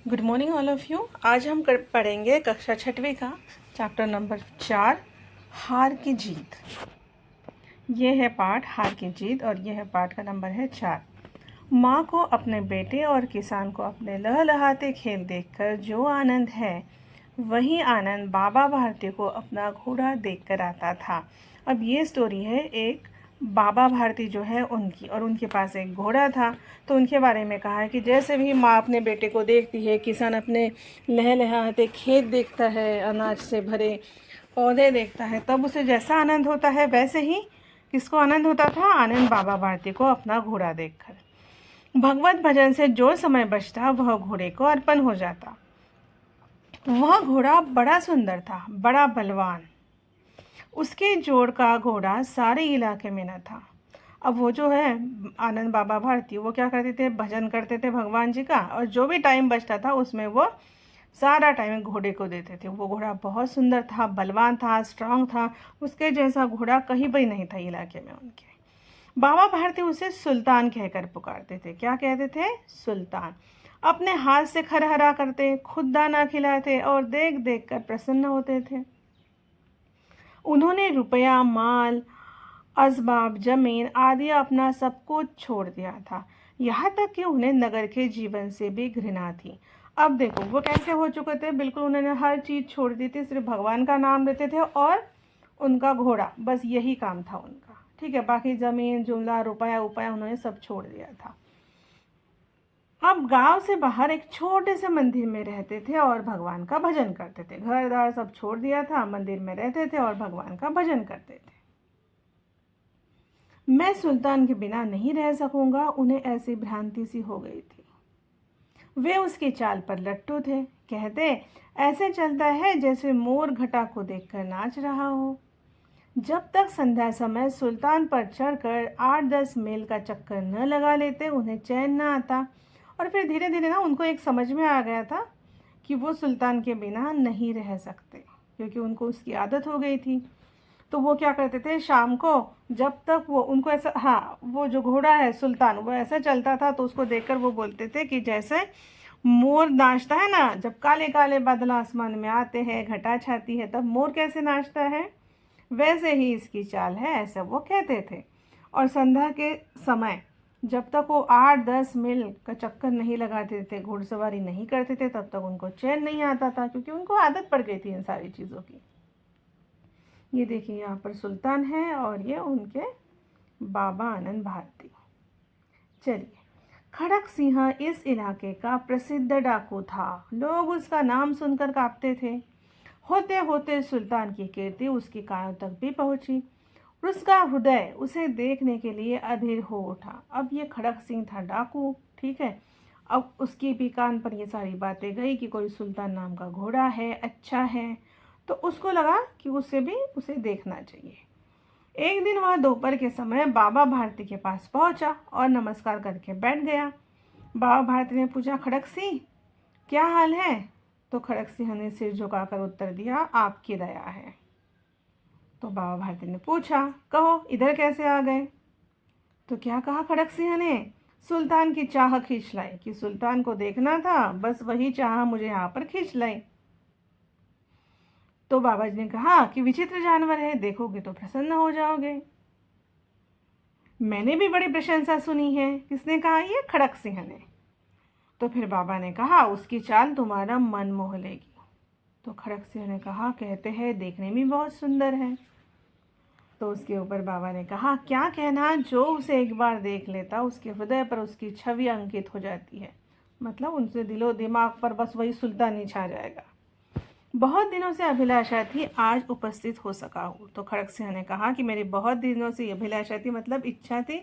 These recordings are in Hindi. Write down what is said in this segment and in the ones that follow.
Good morning all of you. आज हम पढ़ेंगे कक्षा छठवीं का चैप्टर नंबर 4 हार की जीत। ये है पाठ हार की जीत और यह है पाठ का नंबर है 4। माँ को अपने बेटे और किसान को अपने लहलहाते खेल देखकर जो आनंद है वही आनंद बाबा भारती को अपना घोड़ा देखकर आता था। अब ये स्टोरी है एक बाबा भारती जो है उनकी, और उनके पास एक घोड़ा था। तो उनके बारे में कहा है कि जैसे भी माँ अपने बेटे को देखती है, किसान अपने लहलहाते खेत देखता है, अनाज से भरे पौधे देखता है, तब उसे जैसा आनंद होता है वैसे ही किसको आनंद होता था? आनंद बाबा भारती को अपना घोड़ा देखकर। भगवत भजन से जो समय बचता वह घोड़े को अर्पण हो जाता। वह घोड़ा बड़ा सुंदर था, बड़ा बलवान। उसके जोड़ का घोड़ा सारे इलाके में न था। अब वो जो है आनंद बाबा भारती, वो क्या करते थे? भजन करते थे भगवान जी का, और जो भी टाइम बचता था उसमें वो सारा टाइम घोड़े को देते थे। वो घोड़ा बहुत सुंदर था, बलवान था, स्ट्रांग था। उसके जैसा घोड़ा कहीं भी नहीं था इलाके में उनके। बाबा भारती उसे सुल्तान कहकर पुकारते थे। क्या कहते थे? सुल्तान। अपने हाथ से खरहरा करते, खुद दाना खिलाते और देख देख कर प्रसन्न होते थे। उन्होंने रुपया, माल, असबाब, जमीन आदि अपना सब कुछ छोड़ दिया था। यहाँ तक कि उन्हें नगर के जीवन से भी घृणा थी। अब देखो वो कैसे हो चुके थे, बिल्कुल उन्होंने हर चीज़ छोड़ दी थी, सिर्फ भगवान का नाम लेते थे और उनका घोड़ा, बस यही काम था उनका। ठीक है, बाकी ज़मीन, जुमला, रुपया उपाया उन्होंने सब छोड़ दिया था। अब गांव से बाहर एक छोटे से मंदिर में रहते थे और भगवान का भजन करते थे। घर दार सब छोड़ दिया था, मंदिर में रहते थे और भगवान का भजन करते थे। मैं सुल्तान के बिना नहीं रह सकूंगा, उन्हें ऐसी भ्रांति सी हो गई थी। वे उसकी चाल पर लट्टू थे। कहते ऐसे चलता है जैसे मोर घटा को देखकर नाच रहा हो। जब तक संध्या समय सुल्तान पर चढ़कर 8-10 मील का चक्कर न लगा लेते उन्हें चैन न आता। और फिर धीरे धीरे ना उनको एक समझ में आ गया था कि वो सुल्तान के बिना नहीं रह सकते, क्योंकि उनको उसकी आदत हो गई थी। तो वो क्या करते थे, शाम को जब तक वो उनको ऐसा, हाँ, वो जो घोड़ा है सुल्तान, वो ऐसा चलता था तो उसको देखकर वो बोलते थे कि जैसे मोर नाचता है ना, जब काले काले बादल आसमान में आते हैं, घटा छाती है, तब मोर कैसे नाचता है, वैसे ही इसकी चाल है, ऐसा वो कहते थे। और संध्या के समय जब तक वो 8-10 मील का चक्कर नहीं लगाते थे, घुड़सवारी नहीं करते थे, तब तक उनको चैन नहीं आता था, क्योंकि उनको आदत पड़ गई थी इन सारी चीज़ों की। ये देखिए यहाँ पर सुल्तान है और ये उनके बाबा आनंद भारती। चलिए, खड़क सिंह इस इलाके का प्रसिद्ध डाकू था। लोग उसका नाम सुनकर कांपते थे। होते होते सुल्तान की कीर्ति उसके कानों तक भी पहुंची। उसका हृदय उसे देखने के लिए अधीर हो उठा। अब ये खड़क सिंह था डाकू, ठीक है। अब उसके भी कान पर ये सारी बातें गई कि कोई सुल्तान नाम का घोड़ा है, अच्छा है, तो उसको लगा कि उसे देखना चाहिए। एक दिन वह दोपहर के समय बाबा भारती के पास पहुंचा और नमस्कार करके बैठ गया। बाबा भारती ने पूछा, खड़क सिंह क्या हाल है? तो खड़क सिंह ने सिर झुकाकर उत्तर दिया, आपकी दया है। तो बाबा भारती ने पूछा, कहो इधर कैसे आ गए? तो क्या कहा खड़क सिंह ने? सुल्तान की चाह खींच लाई, कि सुल्तान को देखना था, बस वही चाह मुझे यहाँ पर खींच लाई। तो बाबा जी ने कहा कि विचित्र जानवर है, देखोगे तो प्रसन्न हो जाओगे। मैंने भी बड़ी प्रशंसा सुनी है। किसने कहा? ये खड़क सिंह ने। तो फिर बाबा ने कहा, उसकी चाल तुम्हारा मन मोह लेगी। तो खड़क सिंह ने कहा, कहते हैं देखने में बहुत सुंदर है। तो उसके ऊपर बाबा ने कहा, क्या कहना, जो उसे एक बार देख लेता उसके हृदय पर उसकी छवि अंकित हो जाती है। मतलब उनसे दिलो दिमाग पर बस वही सुल्तान ही छा जाएगा। बहुत दिनों से अभिलाषा थी, आज उपस्थित हो सका हूँ। तो खड़क सिंह ने कहा कि मेरी बहुत दिनों से अभिलाषा थी, मतलब इच्छा थी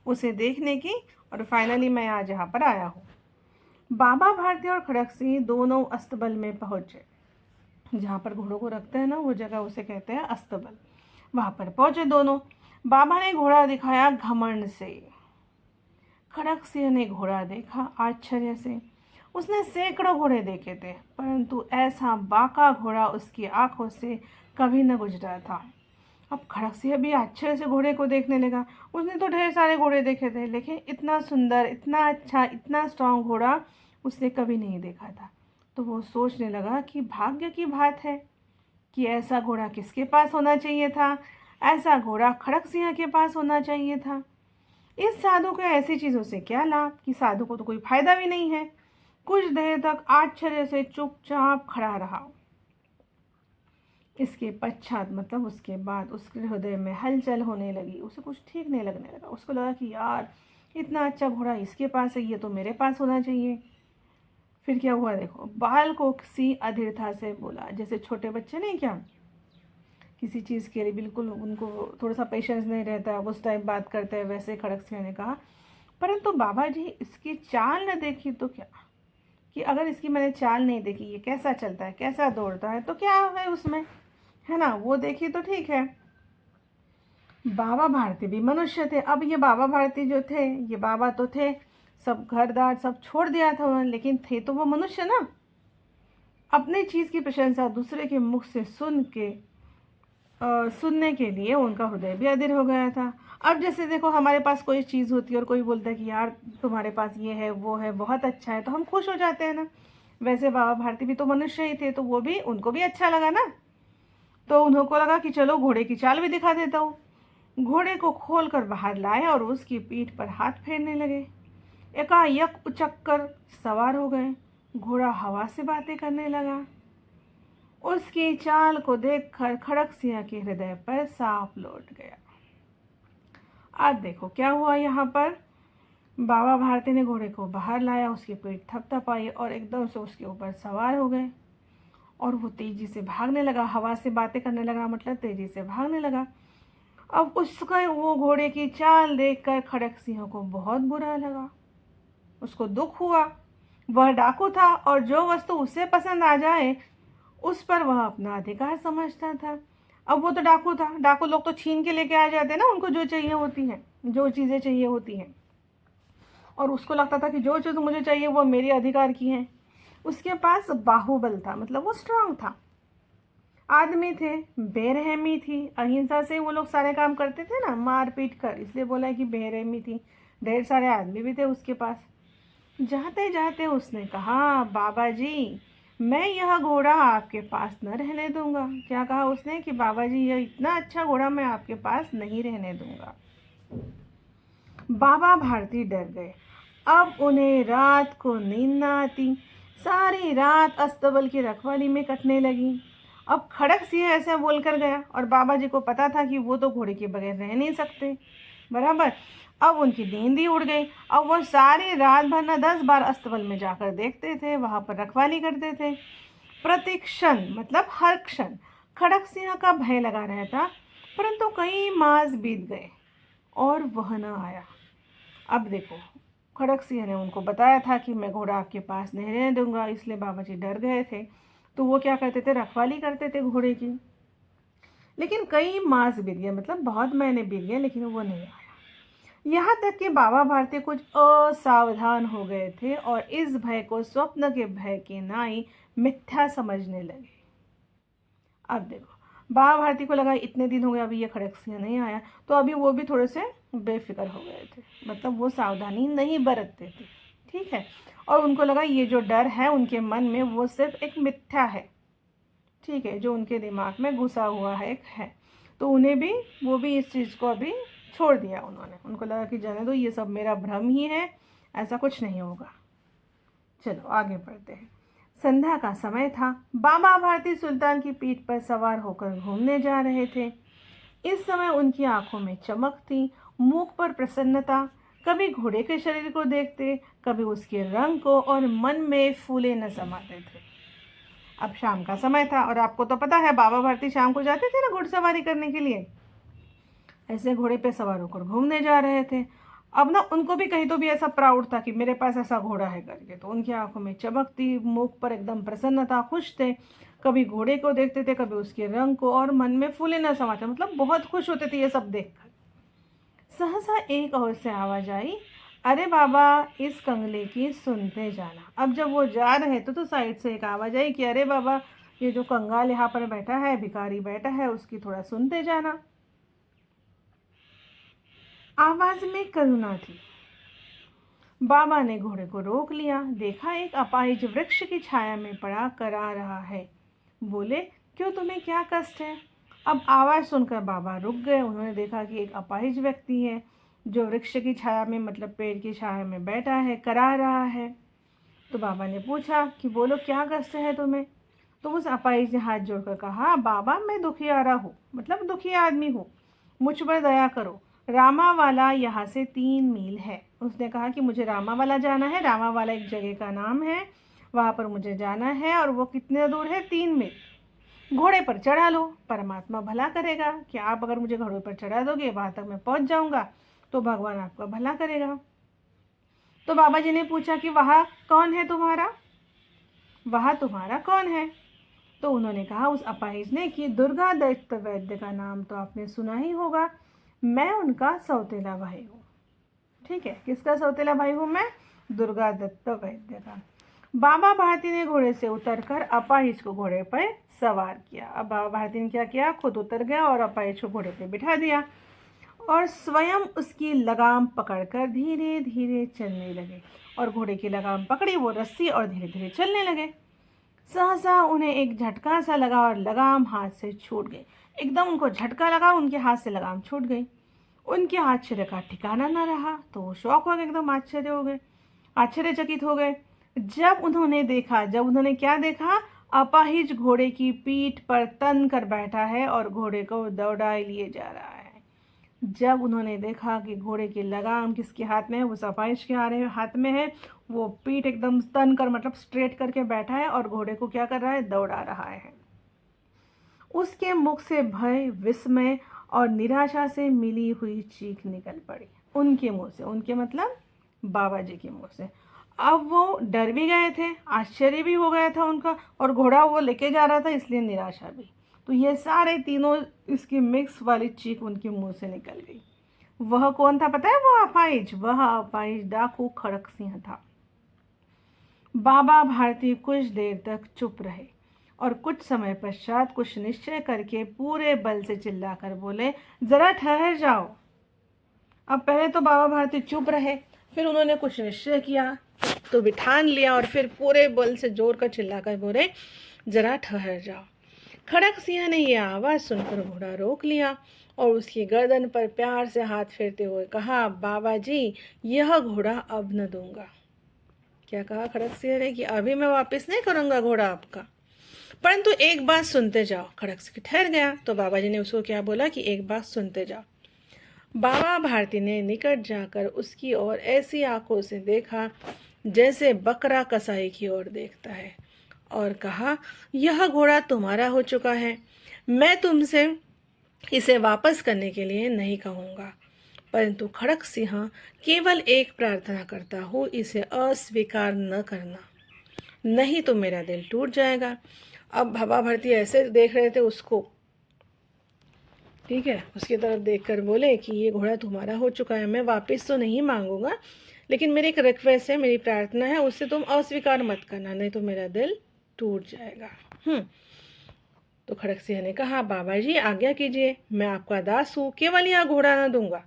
उसे देखने की, और फाइनली मैं आज यहाँ पर आया हूँ। बाबा भारती और खड़क सिंह दोनों अस्तबल में पहुँचे। जहाँ पर घोड़ों को रखते हैं ना, वो जगह उसे कहते हैं अस्तबल। वहाँ पर पहुँचे दोनों। बाबा ने घोड़ा दिखाया घमंड से। खड़क सिंह ने घोड़ा देखा आश्चर्य से। उसने सैकड़ों घोड़े देखे थे, परंतु ऐसा बाका घोड़ा उसकी आंखों से कभी न गुजरा था। अब खड़क सिंह भी आश्चर्य से घोड़े को देखने लगा। उसने तो ढेर सारे घोड़े देखे थे, लेकिन इतना सुंदर, इतना अच्छा, इतना स्ट्रांग घोड़ा उसने कभी नहीं देखा था। तो वो सोचने लगा कि भाग्य की बात है कि ऐसा घोड़ा किसके पास होना चाहिए था। ऐसा घोड़ा खड़क सिंह के पास होना चाहिए था। इस साधु को ऐसी चीज़ों से क्या लाभ कि साधु को तो कोई फायदा भी नहीं है। कुछ देर तक आश्चर्य से चुपचाप खड़ा रहा। इसके पश्चात मतलब उसके बाद उसके हृदय में हलचल होने लगी। उसे कुछ ठीक नहीं लगने लगा। उसको लगा कि यार इतना अच्छा घोड़ा इसके पास है, ये तो मेरे पास होना चाहिए। फिर क्या हुआ देखो, बाल को किसी अधीरता से बोला, जैसे छोटे बच्चे नहीं क्या किसी चीज़ के लिए बिल्कुल उनको थोड़ा सा पेशेंस नहीं रहता है, उस टाइम बात करते हैं, वैसे खड़क सिंह ने कहा, परंतु बाबा जी इसकी चाल न देखी तो क्या, कि अगर इसकी मैंने चाल नहीं देखी, ये कैसा चलता है, कैसा दौड़ता है, तो क्या है उसमें, है ना, वो देखी तो ठीक है। बाबा भारती भी मनुष्य थे। अब ये बाबा भारती जो थे, ये बाबा तो थे, सब घर-दार सब छोड़ दिया था उन्होंने, लेकिन थे तो वो मनुष्य ना। अपनी चीज़ की प्रशंसा दूसरे के मुख से सुनने के लिए उनका हृदय भी अधीर हो गया था। अब जैसे देखो हमारे पास कोई चीज़ होती है और कोई बोलता है कि यार तुम्हारे पास ये है, वो है, बहुत अच्छा है, तो हम खुश हो जाते हैं ना। वैसे बाबा भारती भी तो मनुष्य ही थे, तो वो भी उनको भी अच्छा लगा ना। तो उनको लगा कि चलो घोड़े की चाल भी दिखा देता हूँ। घोड़े को खोलकर बाहर लाए और उसकी पीठ पर हाथ फेरने लगे। एकाएक उचक कर सवार हो गए। घोड़ा हवा से बातें करने लगा। उसकी चाल को देखकर खड़क सिंह के हृदय पर सांप लौट गया। अब देखो क्या हुआ यहाँ पर। बाबा भारती ने घोड़े को बाहर लाया, उसकी पीठ थपथपाई और एकदम से उसके ऊपर सवार हो गए और वो तेजी से भागने लगा। हवा से बातें करने लगा मतलब तेजी से भागने लगा। अब उसका वो घोड़े की चाल देखकर खड़क सिंह को बहुत बुरा लगा। उसको दुख हुआ। वह डाकू था और जो वस्तु उसे पसंद आ जाए उस पर वह अपना अधिकार समझता था। अब वो तो डाकू था, डाकू लोग तो छीन के लेके आ जाते हैं ना, उनको जो चाहिए होती हैं, जो चीज़ें चाहिए होती हैं, और उसको लगता था कि जो चीज़ मुझे चाहिए वो मेरे अधिकार की है। उसके पास बाहुबल था, मतलब वो स्ट्रांग था। आदमी थे, बेरहमी थी, अहिंसा से वो लोग सारे काम करते थे ना, मार पीट कर, इसलिए बोला है कि बेरहमी थी। ढेर सारे आदमी भी थे उसके पास। जाते जाते उसने कहा, बाबा जी मैं यह घोड़ा आपके पास न रहने दूंगा। क्या कहा उसने कि बाबा जी यह इतना अच्छा घोड़ा मैं आपके पास नहीं रहने दूंगा। बाबा भारती डर गए। अब उन्हें रात को नींद न आती। सारी रात अस्तबल की रखवाली में कटने लगी। अब खड़क सिंह ऐसा बोलकर गया और बाबा जी को पता था कि वो तो घोड़े के बगैर रह नहीं सकते, बराबर। अब उनकी नींद ही उड़ गई। अब वो सारी रात भर न 10 बार अस्तबल में जाकर देखते थे, वहां पर रखवाली करते थे। प्रति क्षण मतलब हर क्षण खड़क सिंह का भय लगा रहता, परंतु कई मास बीत गए और वह न आया। अब देखो खड़क सिंह ने उनको बताया था कि मैं घोड़ा आपके पास नहीं रहने दूंगा, इसलिए बाबा जी डर गए थे। तो वो क्या करते थे, रखवाली करते थे घोड़े की। लेकिन कई मास बीत गए, मतलब बहुत महीने बीत गए, लेकिन वो नहीं आया। यहाँ तक कि बाबा भारती कुछ असावधान हो गए थे और इस भय को स्वप्न के भय के नाई मिथ्या समझने लगे। अब देखो बाबा भारती को लगा इतने दिन हो गए अभी ये खड़क सिंह नहीं आया, तो अभी वो भी थोड़े से बेफिक्र हो गए थे, मतलब वो सावधानी नहीं बरतते थे, ठीक है। और उनको लगा ये जो डर है उनके मन में वो सिर्फ एक मिथ्या है, ठीक है, जो उनके दिमाग में घुसा हुआ है। तो उन्हें भी वो भी इस चीज़ को अभी छोड़ दिया उन्होंने। उनको लगा कि जाने दो, ये सब मेरा भ्रम ही है, ऐसा कुछ नहीं होगा। चलो आगे बढ़ते हैं। संध्या का समय था। बाबा भारती सुल्तान की पीठ पर सवार होकर घूमने जा रहे थे। इस समय उनकी आंखों में चमक थी, मुख पर प्रसन्नता। कभी घोड़े के शरीर को देखते, कभी उसके रंग को, और मन में फूले न समाते थे। अब शाम का समय था और आपको तो पता है बाबा भारती शाम को जाते थे ना घुड़सवारी करने के लिए। ऐसे घोड़े पे सवार होकर घूमने जा रहे थे। अब ना उनको भी कहीं तो भी ऐसा प्राउड था कि मेरे पास ऐसा घोड़ा है करके, तो उनकी आंखों में चमक थी, मुख पर एकदम प्रसन्नता, खुश थे। कभी घोड़े को देखते थे, कभी उसके रंग को, और मन में फूले न समाते, मतलब बहुत खुश होते थे ये सब देखकर। सहसा एक और से आवाज आई, अरे बाबा इस कंगले की सुनते जाना। अब जब वो जा रहे थे तो साइड से एक आवाज आई कि अरे बाबा ये जो कंगाल यहाँ पर बैठा है, भिखारी बैठा है, उसकी थोड़ा सुनते जाना। आवाज में करुणा थी। बाबा ने घोड़े को रोक लिया। देखा एक अपाहिज वृक्ष की छाया में पड़ा करा रहा है। बोले, क्यों, तुम्हें क्या कष्ट है? अब आवाज़ सुनकर बाबा रुक गए। उन्होंने देखा कि एक अपाहिज व्यक्ति है जो वृक्ष की छाया में, मतलब पेड़ की छाया में बैठा है, करा रहा है। तो बाबा ने पूछा कि बोलो, क्या कष्ट है तुम्हें? तो उस अपाहिज ने हाथ जोड़कर कहा, बाबा मैं दुखियारा हूँ, मतलब दुखी आदमी हूँ, मुझ पर दया करो। रामावाला यहाँ से 3 मील है। उसने कहा कि मुझे रामावाला जाना है। रामावाला एक जगह का नाम है, वहाँ पर मुझे जाना है। और वो कितने दूर है? 3 मील। घोड़े पर चढ़ा लो, परमात्मा भला करेगा कि आप अगर मुझे घोड़े पर चढ़ा दोगे, वहाँ तक मैं पहुँच जाऊँगा, तो भगवान आपका भला करेगा। तो बाबा जी ने पूछा कि वहाँ कौन है तुम्हारा? वहाँ तुम्हारा कौन है? तो उन्होंने कहा, उस अपाहिज ने, कि दुर्गा दत्त वैद्य का नाम तो आपने सुना ही होगा, मैं उनका सौतेला भाई हूँ। ठीक है, किसका सौतेला भाई हूँ मैं? दुर्गा दत्त वैद्य का। बाबा भारती ने घोड़े से उतरकर अपाहिज को घोड़े पर सवार किया। अब बाबा भारती ने क्या किया? खुद उतर गया और अपाहिज को घोड़े पर बिठा दिया और स्वयं उसकी लगाम पकड़कर धीरे धीरे चलने लगे। और घोड़े की लगाम पकड़ी वो रस्सी और धीरे धीरे चलने लगे। सहसा उन्हें एक झटका सा लगा और लगाम हाथ से छूट गई। एकदम उनको झटका लगा, उनके हाथ से लगाम छूट गई। उनके आश्चर्य का ठिकाना न रहा। तो वो शौक हो गए, एकदम आश्चर्यचकित हो गए। जब उन्होंने क्या देखा? अपाहिज घोड़े की पीठ पर तन कर बैठा है और घोड़े को दौड़ाए लिए जा रहा है। जब उन्होंने देखा कि घोड़े की लगाम किसके हाथ में है? उस अपाहिज के हाथ में है। वो पीठ एकदम तन कर, मतलब स्ट्रेट करके बैठा है और घोड़े को क्या कर रहा है? दौड़ा रहा है। उसके मुख से भय, विस्मय और निराशा से मिली हुई चीख निकल पड़ी। उनके मुंह से, उनके मतलब बाबा जी के मुंह से। अब वो डर भी गए थे, आश्चर्य भी हो गया था उनका, और घोड़ा वो लेके जा रहा था, इसलिए निराशा भी। तो ये सारे तीनों इसकी मिक्स वाली चीख उनके मुंह से निकल गई। वह कौन था पता है? वह अपाहिज डाकू खड़क सिंह था। बाबा भारती कुछ देर तक चुप रहे और कुछ समय पश्चात कुछ निश्चय करके पूरे बल से चिल्लाकर बोले, जरा ठहर जाओ। अब पहले तो बाबा भारती चुप रहे, फिर उन्होंने कुछ निश्चय किया तो बिठान लिया और फिर पूरे बल से जोर कर चिल्लाकर बोले, जरा ठहर जाओ। खड़क सिंह ने यह आवाज़ सुनकर घोड़ा रोक लिया और उसकी गर्दन पर प्यार से हाथ फेरते हुए कहा, बाबा जी, यह घोड़ा अब न दूंगा। क्या कहा खड़क सिंह ने? कि अभी मैं वापस नहीं करूंगा घोड़ा आपका, परंतु एक बात सुनते जाओ। खड़क सिंह ठहर गया तो बाबा जी ने उसको क्या बोला कि एक बात सुनते जाओ। बाबा भारती ने निकट जाकर उसकी ओर ऐसी आंखों से देखा जैसे बकरा कसाई की ओर देखता है और कहा, यह घोड़ा तुम्हारा हो चुका है। मैं तुमसे इसे वापस करने के लिए नहीं कहूँगा, परंतु खड़क सिंह केवल एक प्रार्थना करता हूँ, इसे अस्वीकार न करना, नहीं तो मेरा दिल टूट जाएगा। अब बाबा भारती ऐसे देख रहे थे उसको, ठीक है, उसकी तरफ देखकर बोले कि ये घोड़ा तुम्हारा हो चुका है, मैं वापस तो नहीं मांगूंगा, लेकिन मेरी एक रिक्वेस्ट है, मेरी प्रार्थना है, उससे तुम अस्वीकार मत करना, नहीं तो मेरा दिल टूट जाएगा। तो खड़क सिंह ने कहा, बाबा जी आज्ञा कीजिए, मैं आपका दास हूँ, केवल यह घोड़ा ना दूंगा।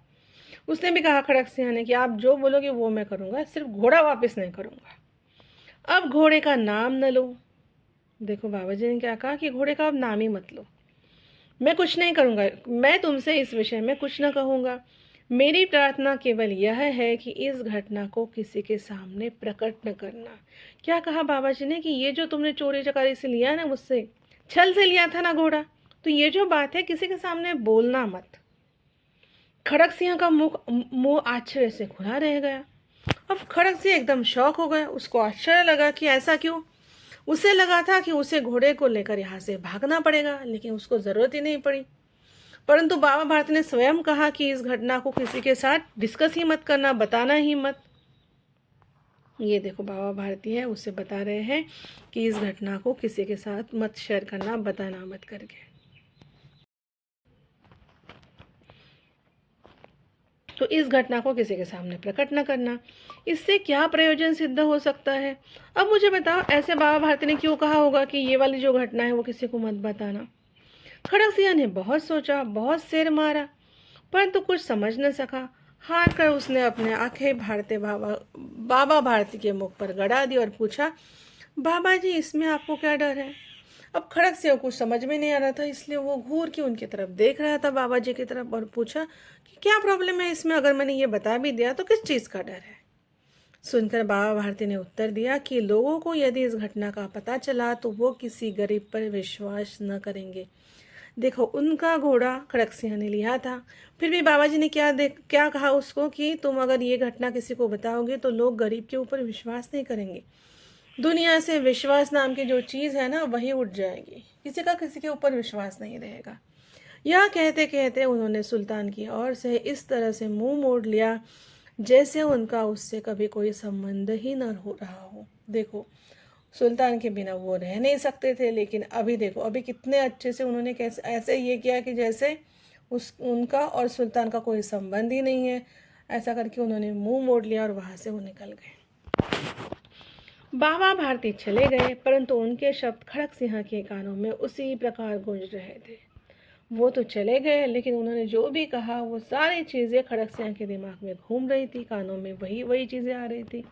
उसने भी कहा खड़क सिंह ने कि आप जो बोलोगे वो मैं करूँगा, सिर्फ घोड़ा वापस नहीं करूँगा। अब घोड़े का नाम न लो। देखो बाबा जी ने क्या कहा कि घोड़े का अब नाम ही मत लो, मैं कुछ नहीं करूँगा, मैं तुमसे इस विषय में कुछ न कहूँगा। मेरी प्रार्थना केवल यह है कि इस घटना को किसी के सामने प्रकट न करना। क्या कहा बाबा जी ने कि ये जो तुमने चोरी चकारी से लिया ना, मुझसे छल से लिया था ना घोड़ा, तो ये जो बात है किसी के सामने बोलना मत। खड़क सिंह का मुंह आश्चर्य से खुला रह गया। अब खड़क सिंह एकदम शौक हो गया, उसको आश्चर्य लगा कि ऐसा क्यों। उसे लगा था कि उसे घोड़े को लेकर यहाँ से भागना पड़ेगा, लेकिन उसको ज़रूरत ही नहीं पड़ी। परंतु बाबा भारती ने स्वयं कहा कि इस घटना को किसी के साथ डिस्कस ही मत करना, बताना ही मत। ये देखो बाबा भारती है, उससे बता रहे हैं कि इस घटना को किसी के साथ मत शेयर करना, बताना मत करके। तो इस घटना को किसी के सामने प्रकट न करना, इससे क्या प्रयोजन सिद्ध हो सकता है? अब मुझे बताओ, ऐसे बाबा भारती ने क्यों कहा होगा कि ये वाली जो घटना है वो किसी को मत बताना? खड़क सिंह ने बहुत सोचा, बहुत सिर मारा, परंतु कुछ समझ न सका। हार कर उसने अपने आंखें बाबा भारती के मुख पर गड़ा दी और पूछा, बाबा जी इसमें आपको क्या डर है? अब खड़क सिंह को कुछ समझ में नहीं आ रहा था, इसलिए वो घूर के उनकी तरफ देख रहा था, बाबा जी की तरफ, और पूछा कि क्या प्रॉब्लम है इसमें? अगर मैंने ये बता भी दिया तो किस चीज़ का डर है? सुनकर बाबा भारती ने उत्तर दिया कि लोगों को यदि इस घटना का पता चला तो वो किसी गरीब पर विश्वास न करेंगे। देखो, उनका घोड़ा खड़क सिंह ने लिया था, फिर भी बाबा जी ने क्या कहा उसको कि तुम अगर ये घटना किसी को बताओगे तो लोग गरीब के ऊपर विश्वास नहीं करेंगे। दुनिया से विश्वास नाम की जो चीज़ है ना, वही उठ जाएगी, किसी का किसी के ऊपर विश्वास नहीं रहेगा। यह कहते कहते उन्होंने सुल्तान की ओर से इस तरह से मुंह मोड़ लिया जैसे उनका उससे कभी कोई संबंध ही न हो रहा हो। देखो, सुल्तान के बिना वो रह नहीं सकते थे, लेकिन अभी देखो, अभी कितने अच्छे से उन्होंने कैसे ऐसे ये किया कि जैसे उनका और सुल्तान का कोई संबंध ही नहीं है। ऐसा करके उन्होंने मुंह मोड़ लिया और वहां से वो निकल गए। बाबा भारती चले गए, परंतु उनके शब्द खड़क सिंह के कानों में उसी प्रकार गूंज रहे थे। वो तो चले गए, लेकिन उन्होंने जो भी कहा वो सारी चीज़ें खड़क सिंह के दिमाग में घूम रही थी, कानों में वही वही चीज़ें आ रही थी,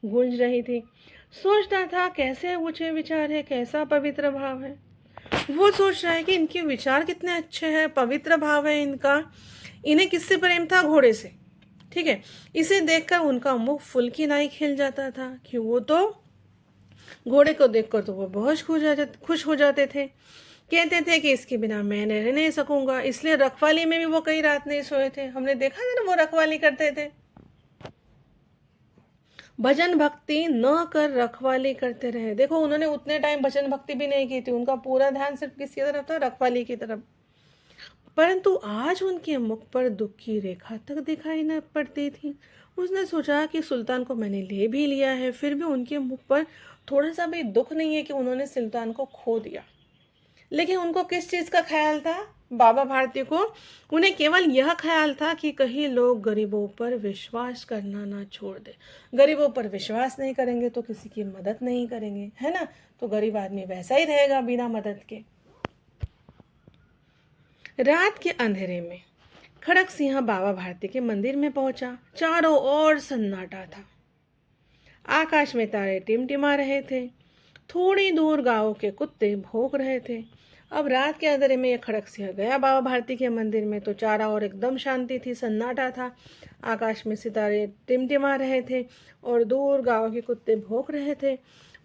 गूंज रही थी। सोचता था कैसे ऊंचे विचार है, कैसा पवित्र भाव है। वो सोच रहा है कि इनके विचार कितने अच्छे हैं, पवित्र भाव है इनका। इन्हें किससे प्रेम था? घोड़े से। ठीक है, इसे देखकर उनका मुख फुल की नाई खिल जाता था कि वो तो घोड़े को देखकर तो वो बहुत खुश हो जाते थे। कहते थे कि इसके बिना मैं रह नहीं सकूंगा, इसलिए रखवाली में भी वो कई रात नहीं सोए थे। हमने देखा था ना, वो रखवाली करते थे, भजन भक्ति न कर रखवाली करते रहे। देखो, उन्होंने उतने टाइम भजन भक्ति भी नहीं की थी, उनका पूरा ध्यान सिर्फ किसकी तरफ था? रखवाली की तरफ। परंतु आज उनके मुख पर दुख की रेखा तक दिखाई न पड़ती थी। उसने सोचा कि सुल्तान को मैंने ले भी लिया है, फिर भी उनके मुख पर थोड़ा सा भी दुख नहीं है कि उन्होंने सुल्तान को खो दिया। लेकिन उनको किस चीज़ का ख्याल था? बाबा भारती को उन्हें केवल यह ख्याल था कि कहीं लोग गरीबों पर विश्वास करना ना छोड़ दे। गरीबों पर विश्वास नहीं करेंगे तो किसी की मदद नहीं करेंगे, है ना? तो गरीब आदमी वैसा ही रहेगा बिना मदद के। रात के अंधेरे में खड़क सिंह बाबा भारती के मंदिर में पहुंचा। चारों ओर सन्नाटा था, आकाश में तारे टिमटिमा रहे थे, थोड़ी दूर गांव के कुत्ते भौंक रहे थे। अब रात के अंधेरे में ये खड़क सिंह गया बाबा भारती के मंदिर में, तो चारों ओर एकदम शांति थी, सन्नाटा था, आकाश में सितारे टिमटिमा रहे थे और दूर गांव के कुत्ते भौंक रहे थे।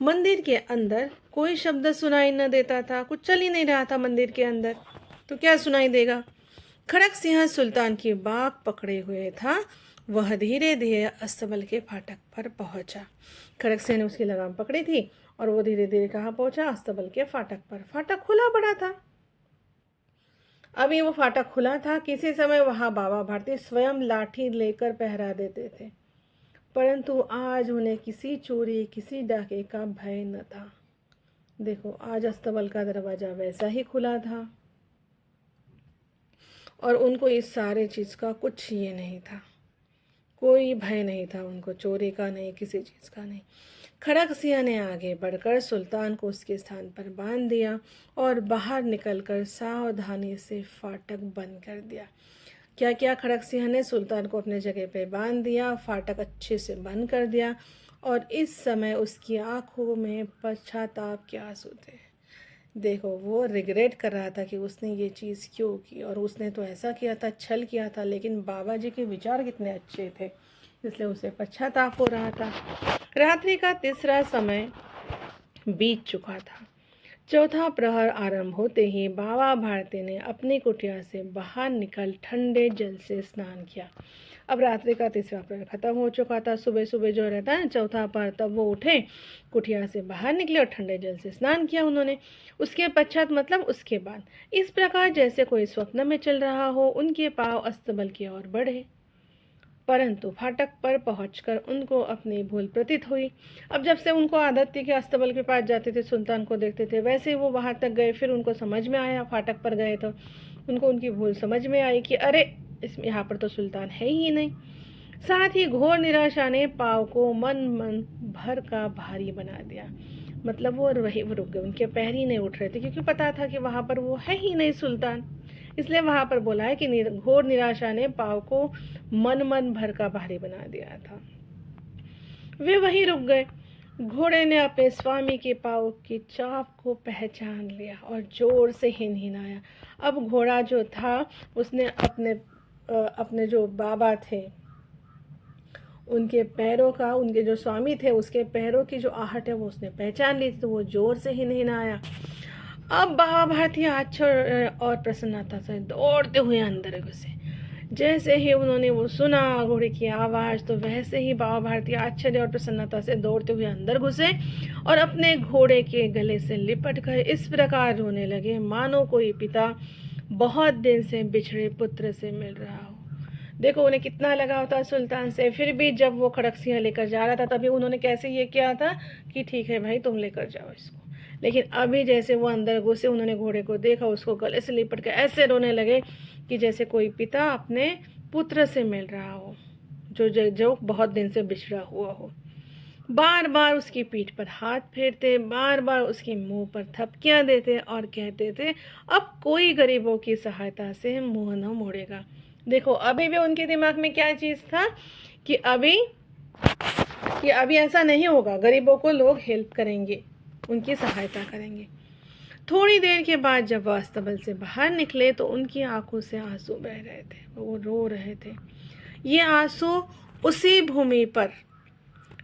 मंदिर के अंदर कोई शब्द सुनाई न देता था, कुछ चल ही नहीं रहा था मंदिर के अंदर, तो क्या सुनाई देगा? खड़क सिंह सुल्तान की बाग पकड़े हुए था। वह धीरे धीरे अस्तबल के फाटक पर पहुंचा। खड़क सिंह ने उसकी लगाम पकड़ी थी और वो धीरे धीरे कहाँ पहुंचा? अस्तबल के फाटक पर। फाटक खुला पड़ा था। अभी वो फाटक खुला था, किसी समय वहां बाबा भारती स्वयं लाठी लेकर पहरा देते थे, परंतु आज उन्हें किसी चोरी किसी डाके का भय न था। देखो, आज अस्तबल का दरवाजा वैसा ही खुला था और उनको इस सारे चीज़ का कुछ ये नहीं था, कोई भय नहीं था उनको, चोरी का नहीं, किसी चीज़ का नहीं। खड़क सिंह ने आगे बढ़कर सुल्तान को उसके स्थान पर बांध दिया और बाहर निकलकर सावधानी से फाटक बंद कर दिया। क्या क्या खड़क सिंह ने सुल्तान को अपने जगह पे बांध दिया, फाटक अच्छे से बंद कर दिया, और इस समय उसकी आंखों में पश्चाताप के आंसू थे। देखो, वो रिग्रेट कर रहा था कि उसने ये चीज़ क्यों की, और उसने तो ऐसा किया था, छल किया था, लेकिन बाबा जी के विचार कितने अच्छे थे, इसलिए उसे पश्चाताप हो रहा था। रात्रि का तीसरा समय बीत चुका था। चौथा प्रहर आरंभ होते ही बाबा भारती ने अपनी कुटिया से बाहर निकल ठंडे जल से स्नान किया। अब रात्रि का तीसरा प्रहर खत्म हो चुका था। सुबह सुबह जो रहता है चौथा प्रहर, तब वो उठे, कुटिया से बाहर निकले और ठंडे जल से स्नान किया उन्होंने। उसके पश्चात मतलब उसके बाद इस प्रकार जैसे कोई स्वप्न में चल रहा हो, उनके पांव अस्तबल की ओर बढ़े, परंतु फाटक पर पहुंचकर उनको अपनी भूल प्रतीत हुई। अब जब से उनको आदत थी कि अस्तबल के पास जाते थे, सुल्तान को देखते थे, वैसे ही वो वहां तक गए। फिर उनको समझ में आया, फाटक पर गए तो उनको उनकी भूल समझ में आई कि अरे, इसमें यहाँ पर तो सुल्तान है ही नहीं। साथ ही घोर निराशा ने पाँव को मन भर का भारी बना दिया। मतलब वो वही रुक गए, उनके पैर ही नहीं उठ रहे थे, क्योंकि पता था कि वहां पर वो है ही नहीं सुल्तान। इसलिए वहाँ पर बोला है कि घोर निराशा ने पाँव को मन भर का भारी बना दिया था। वे वहीं रुक गए। घोड़े ने अपने स्वामी के पाँव की चाप को पहचान लिया और जोर से हिनहिनाया। अब घोड़ा जो था उसने अपने जो बाबा थे उनके पैरों का, उनके जो स्वामी थे उसके पैरों की जो आहट है वो उसने पहचान ली थी, तो वो जोर से हिनहिनाया। अब बाबा भारती आश्चर्य और प्रसन्नता से दौड़ते हुए अंदर घुसे। जैसे ही उन्होंने वो सुना घोड़े की आवाज़, तो वैसे ही बाबा भारती आश्चर्य और प्रसन्नता से दौड़ते हुए अंदर घुसे और अपने घोड़े के गले से लिपट कर इस प्रकार रोने लगे मानो कोई पिता बहुत दिन से बिछड़े पुत्र से मिल रहा हो। देखो उन्हें कितना लगाव था सुल्तान से, फिर भी जब वो खड़कसियाँ लेकर जा रहा था तभी उन्होंने कैसे ये किया था कि ठीक है भाई तुम लेकर जाओ इसको। लेकिन अभी जैसे वो अंदर घुसे उन्होंने घोड़े को देखा, उसको गले से लिपट कर ऐसे रोने लगे कि जैसे कोई पिता अपने पुत्र से मिल रहा हो जो बहुत दिन से बिछड़ा हुआ हो। बार बार उसकी पीठ पर हाथ फेरते, बार बार उसके मुंह पर थपकियां देते और कहते थे अब कोई गरीबों की सहायता से मुंह न मोड़ेगा। देखो अभी भी उनके दिमाग में क्या चीज़ था कि अभी ऐसा नहीं होगा, गरीबों को लोग हेल्प करेंगे, उनकी सहायता करेंगे। थोड़ी देर के बाद जब वह अस्तबल से बाहर निकले तो उनकी आंखों से आंसू बह रहे थे, वो रो रहे थे। ये आंसू उसी भूमि पर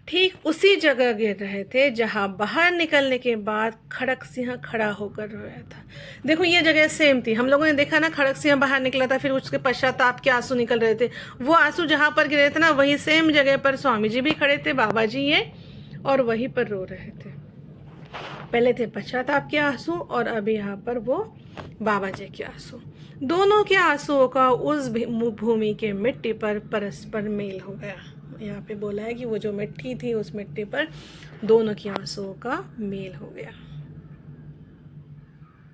ठीक उसी जगह गिर रहे थे जहां बाहर निकलने के बाद खड़क सिंह खड़ा होकर रोया था। देखो ये जगह सेम थी, हम लोगों ने देखा ना, खड़क सिंह बाहर निकला था, फिर उसके पश्चाताप के आंसू निकल रहे थे। वो आंसू जहां पर गिरे थे ना, वही सेम जगह पर स्वामी जी भी खड़े थे, बाबा जी ये, और वहीं पर रो रहे थे। पहले थे पश्चाताप के आंसू और अभी यहाँ पर वो बाबा जी के आंसू। दोनों के आंसुओं का उस भूमि के मिट्टी पर परस्पर मेल हो गया। यहाँ पे बोला है कि वो जो मिट्टी थी उस मिट्टी पर दोनों के आंसुओं का मेल हो गया।